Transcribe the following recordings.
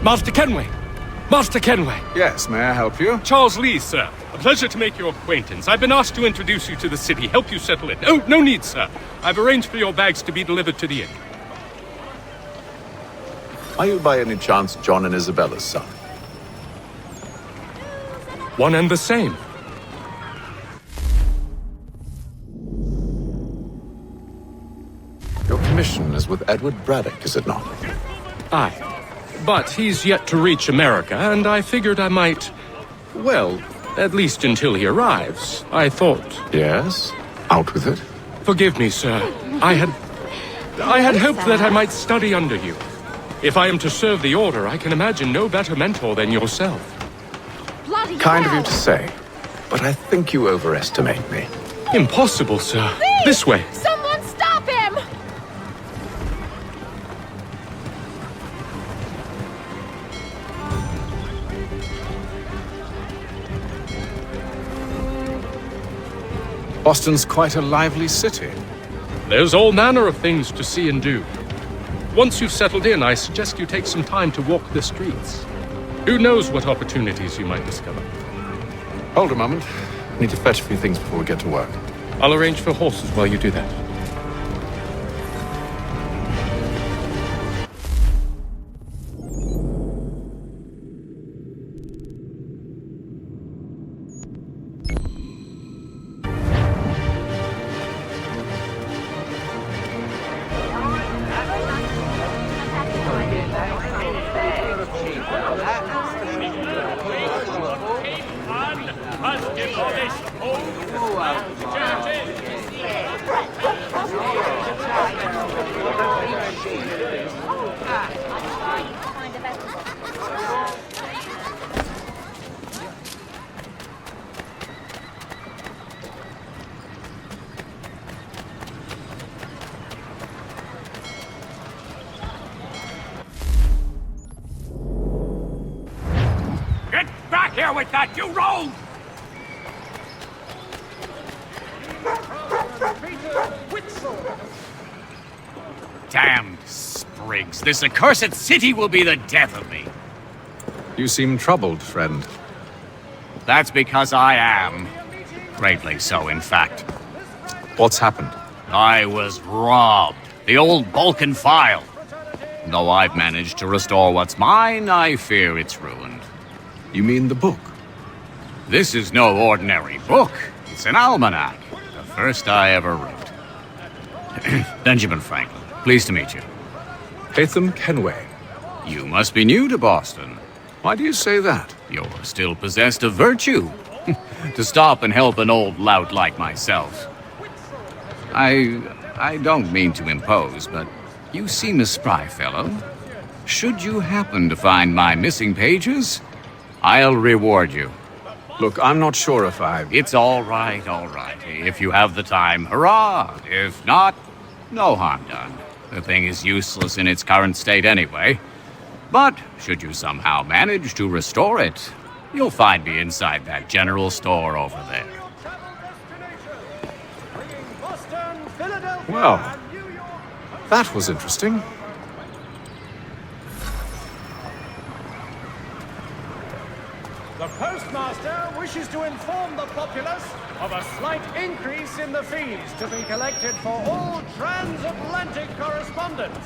Master Kenway! Master Kenway! Yes, may I help you? Charles Lee, sir. A pleasure to make your acquaintance. I've been asked to introduce you to the city, help you settle in. Oh, no need, sir. I've arranged for your bags to be delivered to the inn. Are you by any chance John and Isabella's son? One and the same. Your commission is with Edward Braddock, is it not? Aye. But he's yet to reach America, and I figured I might... Well, at least until he arrives, I thought. Yes? Out with it. Forgive me, sir. I had hoped that I might study under you. If I am to serve the Order, I can imagine no better mentor than yourself. Bloody Kind of hell. you to say, but I think you overestimate me. Impossible, sir. Thief! This way. Someone stop him! Boston's quite a lively city. There's all manner of things to see and do. Once you've settled in, I suggest you take some time to walk the streets. Who knows what opportunities you might discover. Hold a moment. I need to fetch a few things before we get to work. I'll arrange for horses while you do that. Get back here with that, you rogue! Damned sprigs, this accursed city will be the death of me. You seem troubled, friend. That's because I am. Greatly so, in fact. What's happened? I was robbed. The old Balkan file. Though I've managed to restore what's mine, I fear it's ruined. You mean the book? This is no ordinary book. It's an almanac. The first I ever wrote. Benjamin Franklin, pleased to meet you. Haytham Kenway. You must be new to Boston. Why do you say that? You're still possessed of virtue. To stop and help an old lout like myself. I don't mean to impose, but you seem a spry fellow. Should you happen to find my missing pages, I'll reward you. Look, I'm not sure if It's all right, all right. If you have the time, hurrah! If not, no harm done. The thing is useless in its current state anyway. But should you somehow manage to restore it, you'll find me inside that general store over there. Well, that was interesting. The postmaster wishes to inform the populace of a slight increase in the fees to be collected for all transatlantic correspondence.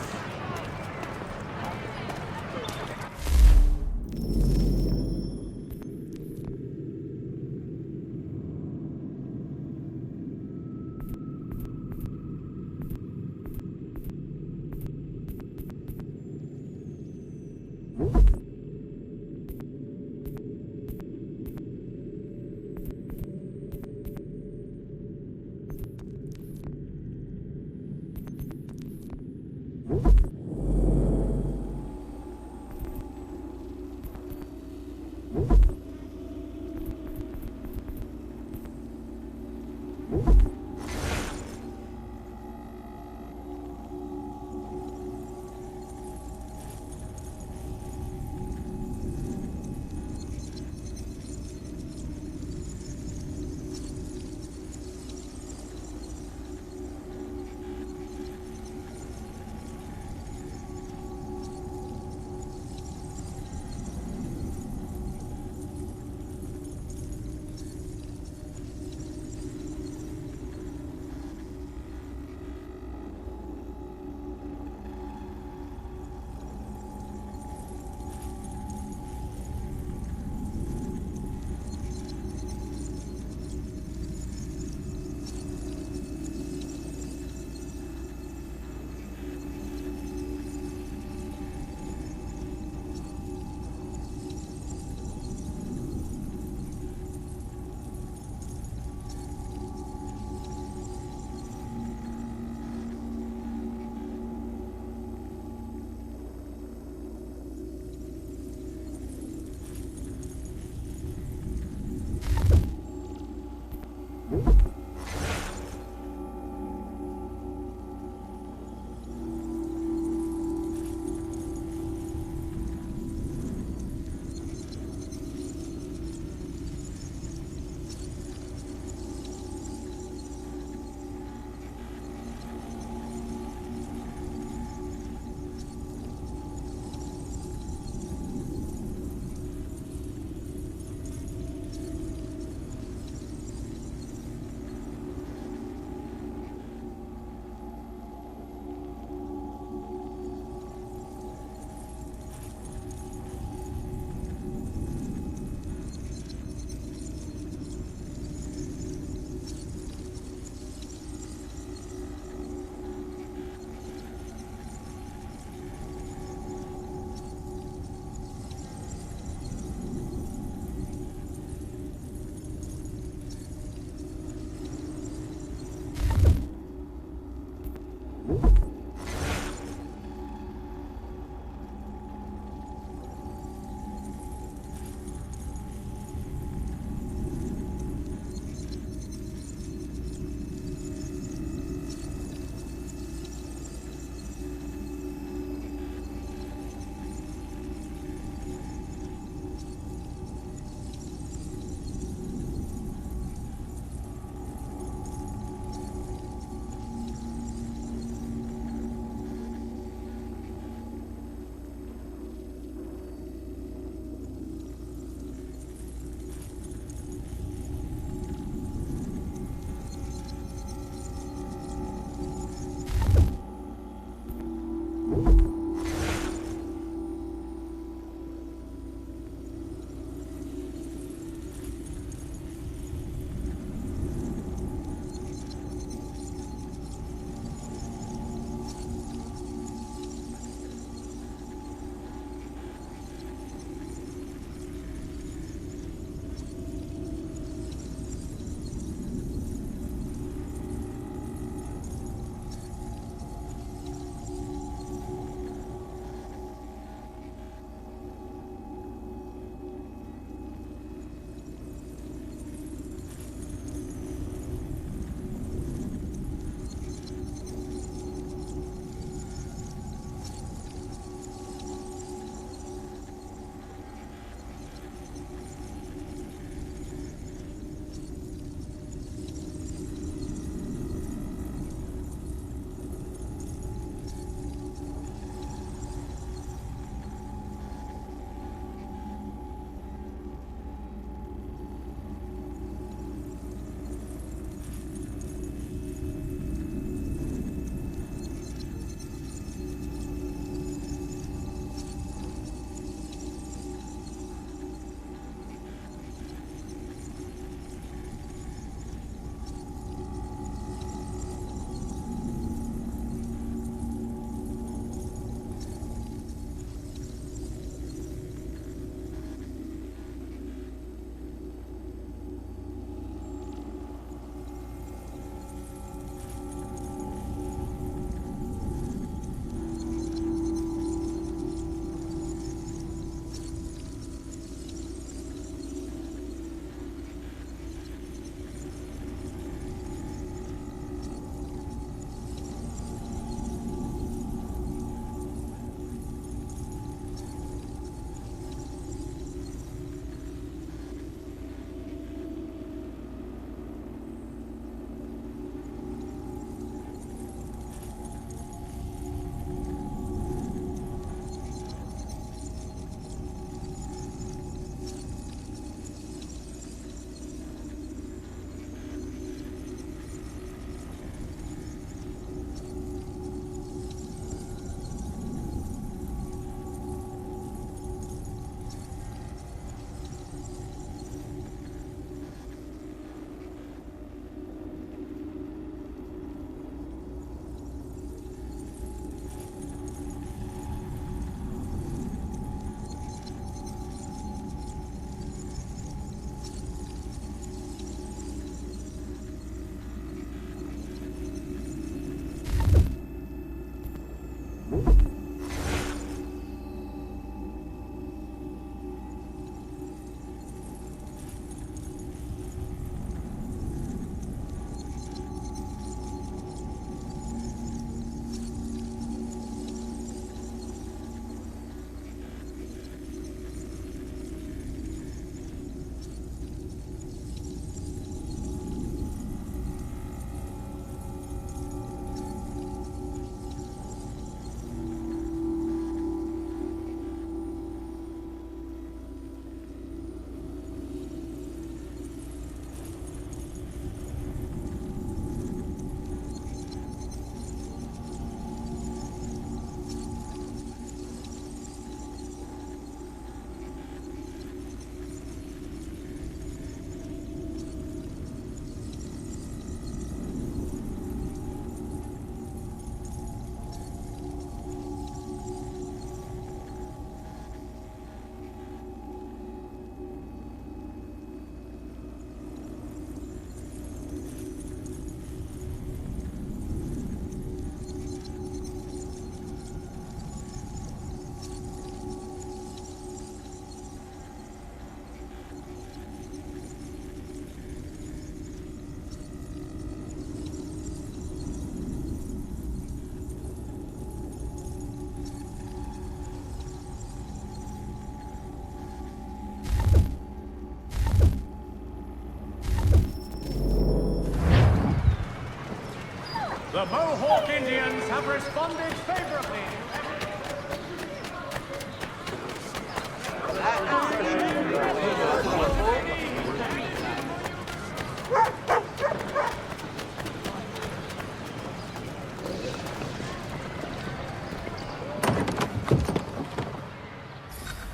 Hawk Indians have responded favorably.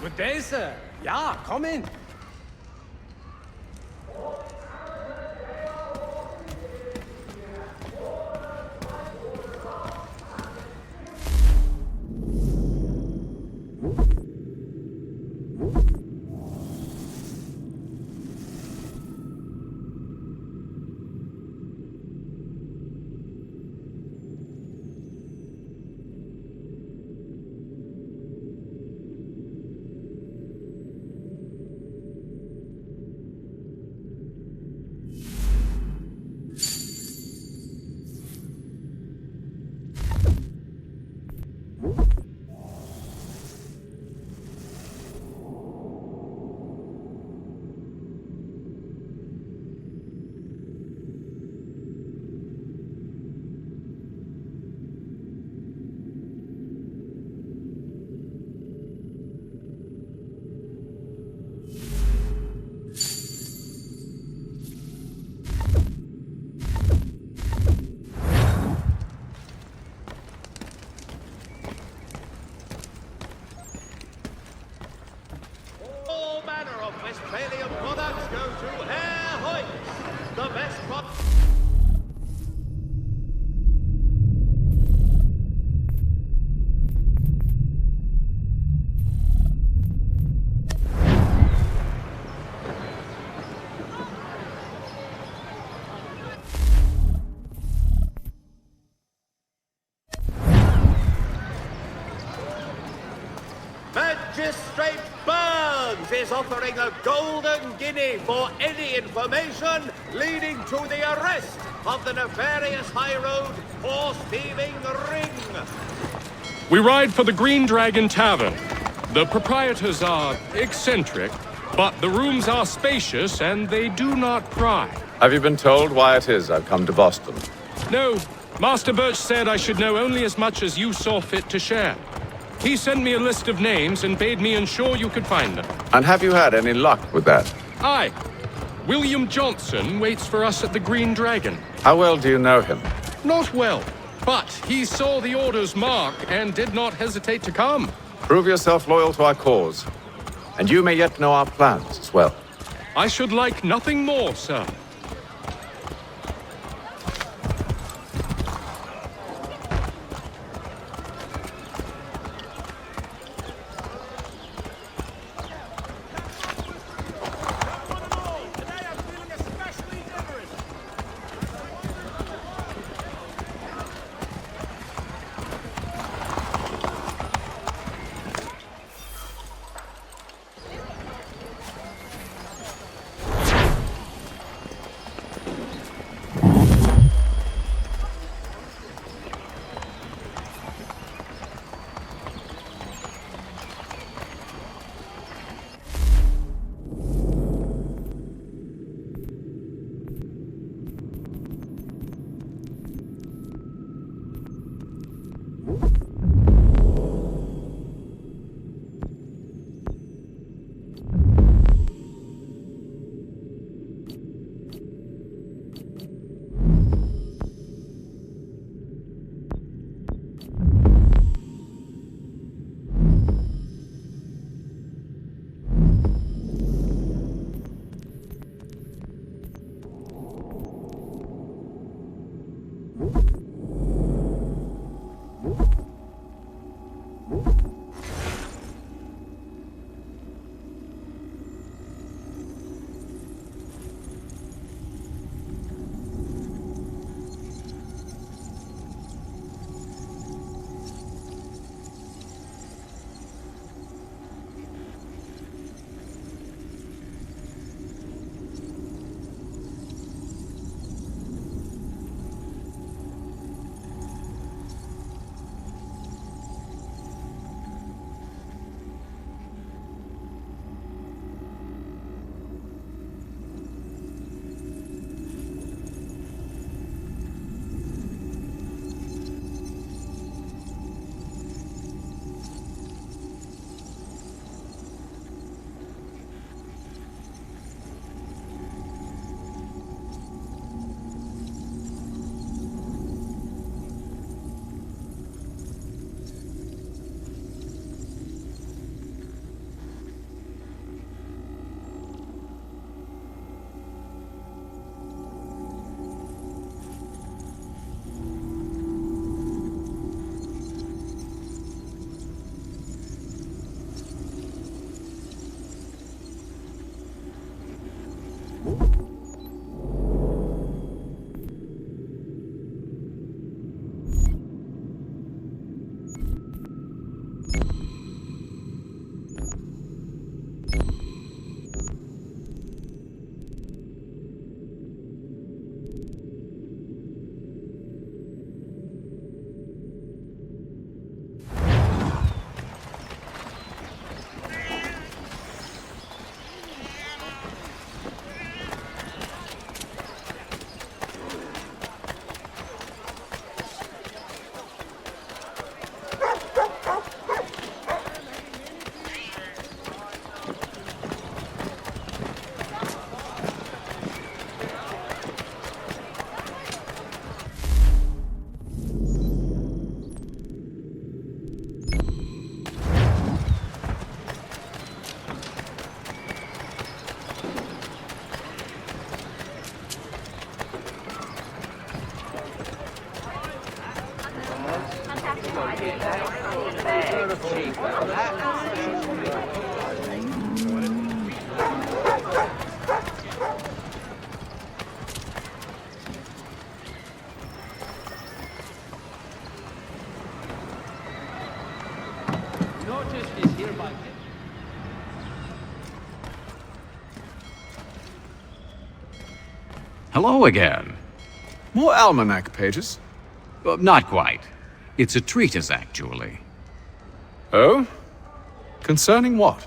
Good day, sir. Yeah, come in. All manner of Westphalian products go to Herr Hoyt, the best product. Magistrate Burns is offering a golden guinea for any information leading to the arrest of the nefarious high road horse thieving ring. We ride for the Green Dragon Tavern. The proprietors are eccentric, but the rooms are spacious and they do not pry. Have you been told why it is I've come to Boston? No, Master Birch said I should know only as much as you saw fit to share. He sent me a list of names and bade me ensure you could find them. And have you had any luck with that? Aye. William Johnson waits for us at the Green Dragon. How well do you know him? Not well, but he saw the order's mark and did not hesitate to come. Prove yourself loyal to our cause, and you may yet know our plans as well. I should like nothing more, sir. Hello again. More almanac pages? Not quite. It's a treatise, actually. Oh? Concerning what?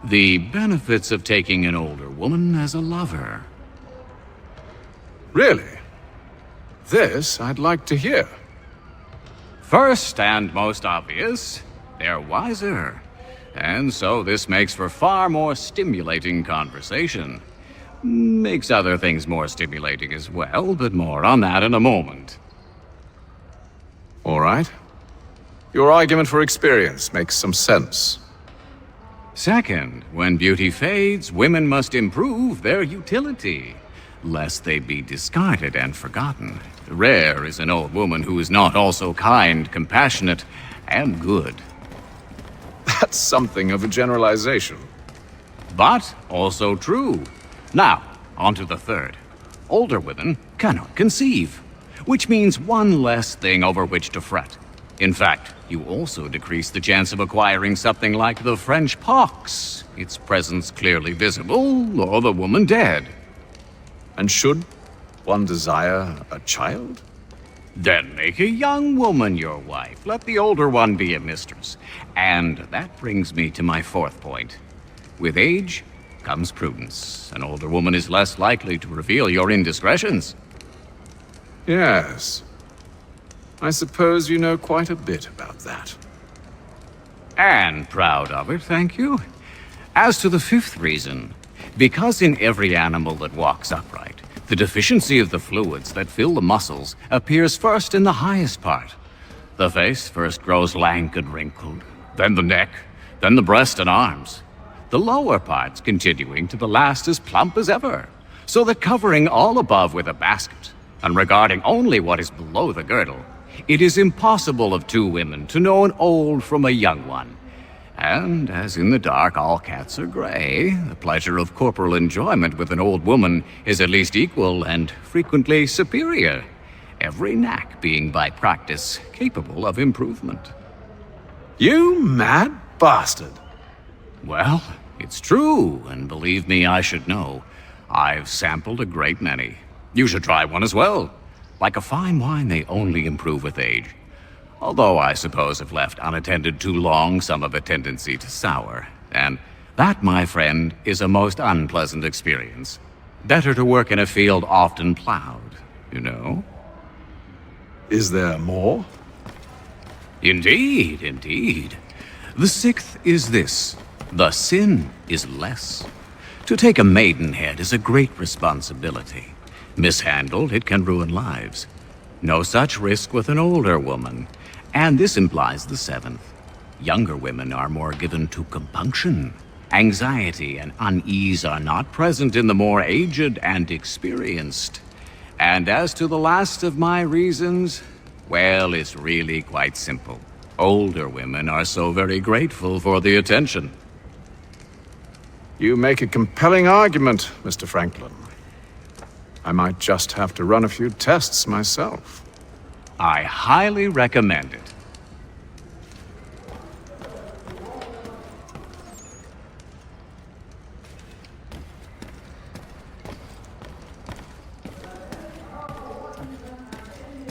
The benefits of taking an older woman as a lover. Really? This I'd like to hear. First and most obvious, they're wiser. And so this makes for far more stimulating conversation. Makes other things more stimulating as well, but more on that in a moment. All right. Your argument for experience makes some sense. Second, when beauty fades, women must improve their utility, lest they be discarded and forgotten. Rare is an old woman who is not also kind, compassionate, and good. That's something of a generalization. But also true. Now, on to the third. Older women cannot conceive, which means one less thing over which to fret. In fact, you also decrease the chance of acquiring something like the French pox, its presence clearly visible, or the woman dead. And should one desire a child? Then make a young woman your wife. Let the older one be a mistress. And that brings me to my fourth point. With age comes prudence. An older woman is less likely to reveal your indiscretions. Yes. I suppose you know quite a bit about that. And proud of it, thank you. As to the fifth reason, because in every animal that walks upright, the deficiency of the fluids that fill the muscles appears first in the highest part. The face first grows lank and wrinkled, then the neck, then the breast and arms. The lower parts continuing to the last as plump as ever, so that covering all above with a basket, and regarding only what is below the girdle, it is impossible of two women to know an old from a young one. And as in the dark all cats are gray, the pleasure of corporal enjoyment with an old woman is at least equal and frequently superior, every knack being by practice capable of improvement. You mad bastard! Well, it's true, and believe me, I should know. I've sampled a great many. You should try one as well. Like a fine wine, they only improve with age. Although I suppose if left unattended too long, some have a tendency to sour. And that, my friend, is a most unpleasant experience. Better to work in a field often plowed, you know? Is there more? Indeed, indeed. The sixth is this. The sin is less. To take a maidenhead is a great responsibility. Mishandled, it can ruin lives. No such risk with an older woman. And this implies the seventh. Younger women are more given to compunction. Anxiety and unease are not present in the more aged and experienced. And as to the last of my reasons, well, it's really quite simple. Older women are so very grateful for the attention. You make a compelling argument, Mr. Franklin. I might just have to run a few tests myself. I highly recommend it.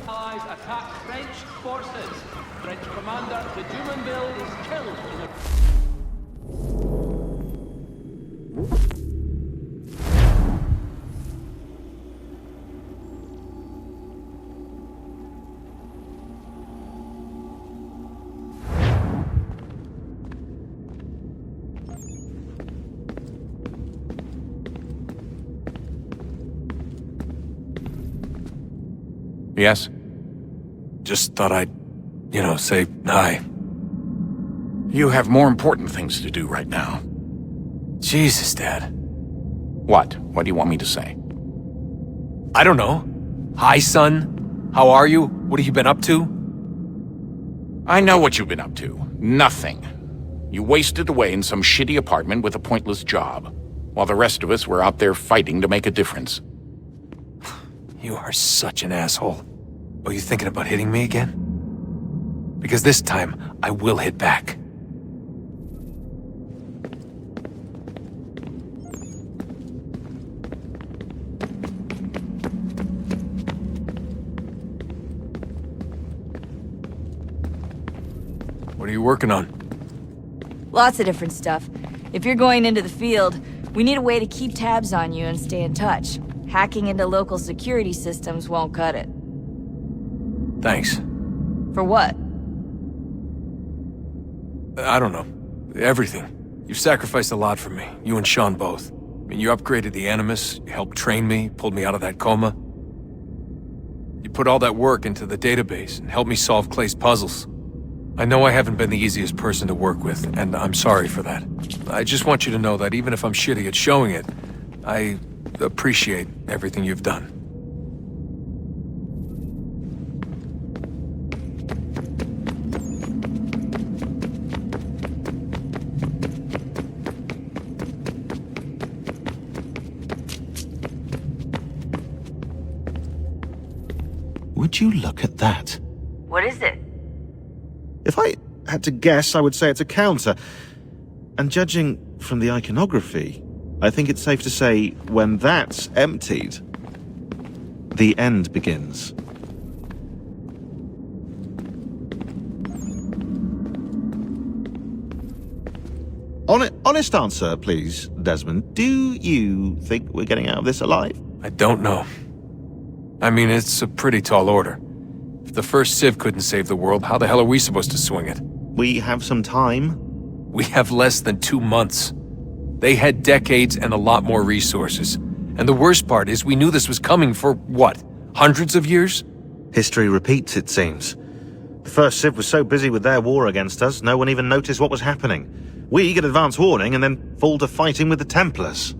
Allies attack French forces. French commander de Jumonville is killed in a... Yes? Just thought I'd, say hi. You have more important things to do right now. Jesus, Dad. What? What do you want me to say? I don't know. Hi, son. How are you? What have you been up to? I know what you've been up to. Nothing. You wasted away in some shitty apartment with a pointless job, while the rest of us were out there fighting to make a difference. You are such an asshole. Are you thinking about hitting me again? Because this time, I will hit back. What are you working on? Lots of different stuff. If you're going into the field, we need a way to keep tabs on you and stay in touch. Hacking into local security systems won't cut it. Thanks. For what? I don't know. Everything. You've sacrificed a lot for me, you and Sean both. I mean, you upgraded the Animus, you helped train me, pulled me out of that coma. You put all that work into the database and helped me solve Clay's puzzles. I know I haven't been the easiest person to work with, and I'm sorry for that. I just want you to know that even if I'm shitty at showing it, I appreciate everything you've done. Would you look at that? What is it? If I had to guess, I would say it's a counter. And judging from the iconography, I think it's safe to say when that's emptied, the end begins. Honest answer, please, Desmond. Do you think we're getting out of this alive? I don't know. I mean, it's a pretty tall order. If the first Civ couldn't save the world, how the hell are we supposed to swing it? We have some time. We have less than 2 months. They had decades and a lot more resources. And the worst part is we knew this was coming for, what, hundreds of years? History repeats, it seems. The first Civ was so busy with their war against us, no one even noticed what was happening. We get advance warning and then fall to fighting with the Templars.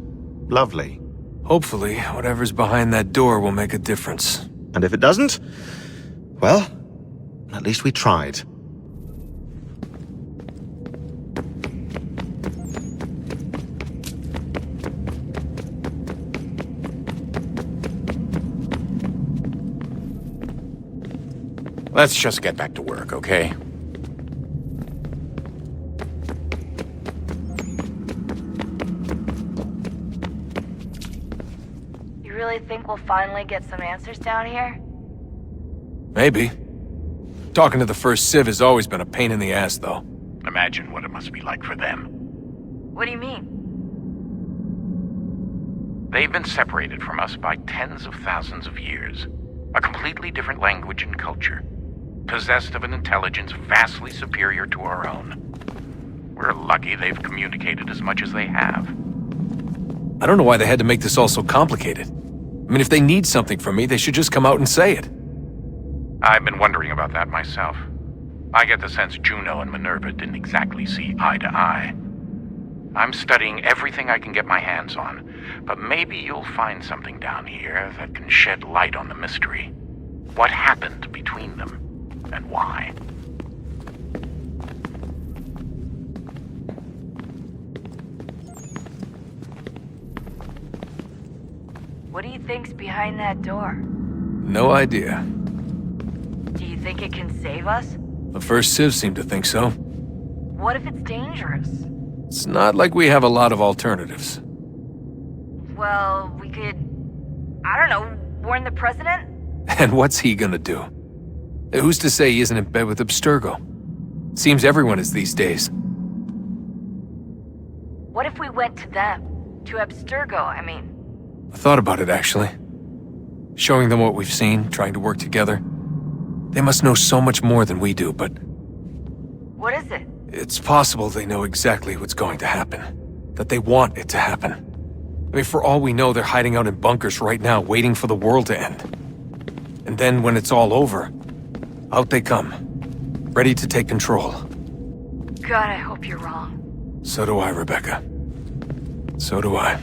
Lovely. Hopefully, whatever's behind that door will make a difference. And if it doesn't, well, at least we tried. Let's just get back to work, okay? You really think we'll finally get some answers down here? Maybe. Talking to the first Civ has always been a pain in the ass, though. Imagine what it must be like for them. What do you mean? They've been separated from us by tens of thousands of years. A completely different language and culture. Possessed of an intelligence vastly superior to our own. We're lucky they've communicated as much as they have. I don't know why they had to make this all so complicated. I mean, if they need something from me, they should just come out and say it. I've been wondering about that myself. I get the sense Juno and Minerva didn't exactly see eye to eye. I'm studying everything I can get my hands on, but maybe you'll find something down here that can shed light on the mystery. What happened between them, and why? What do you think's behind that door? No idea. Do you think it can save us? The first Civ seemed to think so. What if it's dangerous? It's not like we have a lot of alternatives. Well, we could... I don't know, warn the president? And what's he gonna do? Who's to say he isn't in bed with Abstergo? Seems everyone is these days. What if we went to them? To Abstergo, I mean. I thought about it, actually. Showing them what we've seen, trying to work together. They must know so much more than we do, but... What is it? It's possible they know exactly what's going to happen. That they want it to happen. I mean, for all we know, they're hiding out in bunkers right now, waiting for the world to end. And then, when it's all over, out they come. Ready to take control. God, I hope you're wrong. So do I, Rebecca. So do I.